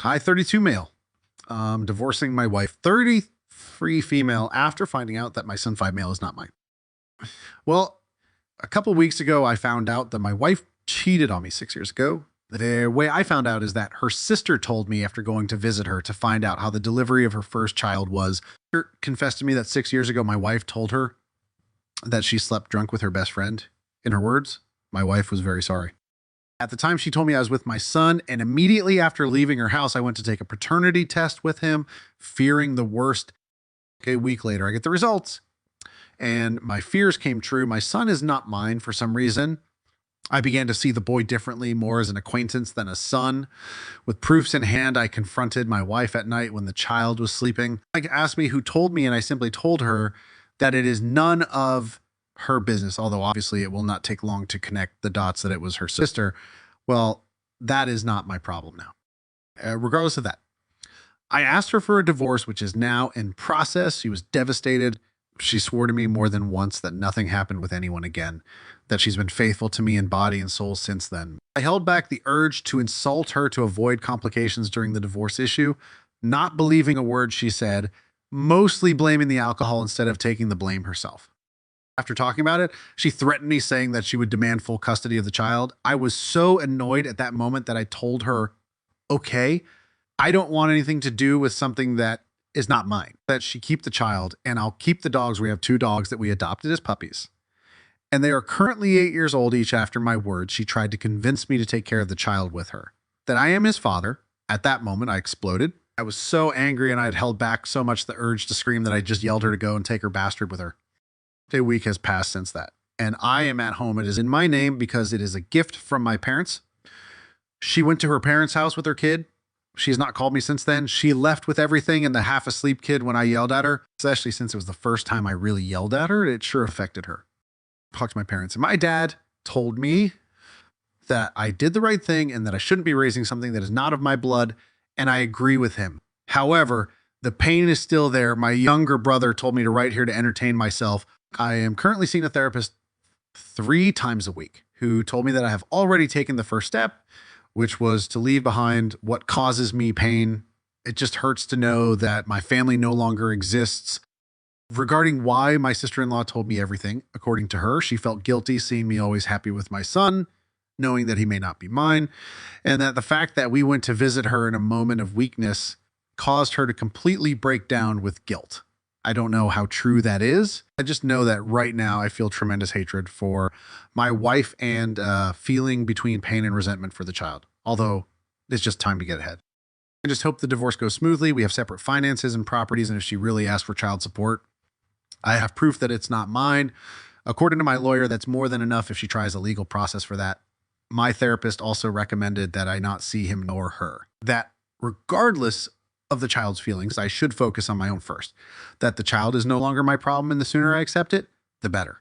Hi, 32 male. Divorcing my wife, 33 female, after finding out that my son 5 male is not mine. Well, a couple weeks ago, I found out that my wife cheated on me 6 years ago. The way I found out is that her sister told me after going to visit her to find out how the delivery of her first child was. She confessed to me that 6 years ago, my wife told her that she slept drunk with her best friend. In her words, my wife was very sorry. At the time, she told me I was with my son, and immediately after leaving her house, I went to take a paternity test with him, fearing the worst. A week later, I get the results, and my fears came true. My son is not mine for some reason. I began to see the boy differently, more as an acquaintance than a son. With proofs in hand, I confronted my wife at night when the child was sleeping. She asked me who told me, and I simply told her that it is none of her business, although obviously it will not take long to connect the dots that it was her sister. Well, that is not my problem now. Regardless of that, I asked her for a divorce, which is now in process. She was devastated. She swore to me more than once that nothing happened with anyone again, that she's been faithful to me in body and soul since then. I held back the urge to insult her to avoid complications during the divorce issue, not believing a word she said, mostly blaming the alcohol instead of taking the blame herself. After talking about it, she threatened me, saying that she would demand full custody of the child. I was so annoyed at that moment that I told her, okay, I don't want anything to do with something that is not mine, that she keep the child and I'll keep the dogs. We have 2 dogs that we adopted as puppies, and they are currently 8 years old each. After my words, she tried to convince me to take care of the child with her, that I am his father. At that moment, I exploded. I was so angry, and I had held back so much the urge to scream that I just yelled her to go and take her bastard with her. A week has passed since that, and I am at home. It is in my name because it is a gift from my parents. She went to her parents' house with her kid. She's not called me since then. She left with everything and the half asleep kid when I yelled at her, especially since it was the first time I really yelled at her. It sure affected her. Talked to my parents, and my dad told me that I did the right thing and that I shouldn't be raising something that is not of my blood, and I agree with him. However, the pain is still there. My younger brother told me to write here to entertain myself. I am currently seeing a therapist 3 times a week who told me that I have already taken the first step, which was to leave behind what causes me pain. It just hurts to know that my family no longer exists. Regarding why my sister-in-law told me everything, according to her, she felt guilty seeing me always happy with my son, knowing that he may not be mine, and that the fact that we went to visit her in a moment of weakness caused her to completely break down with guilt. I don't know how true that is. I just know that right now I feel tremendous hatred for my wife and feeling between pain and resentment for the child, although it's just time to get ahead. I just hope the divorce goes smoothly. We have separate finances and properties, and if she really asks for child support, I have proof that it's not mine. According to my lawyer, that's more than enough if she tries a legal process for that. My therapist also recommended that I not see him nor her. That regardless of the child's feelings, I should focus on my own first. That the child is no longer my problem, and the sooner I accept it, the better.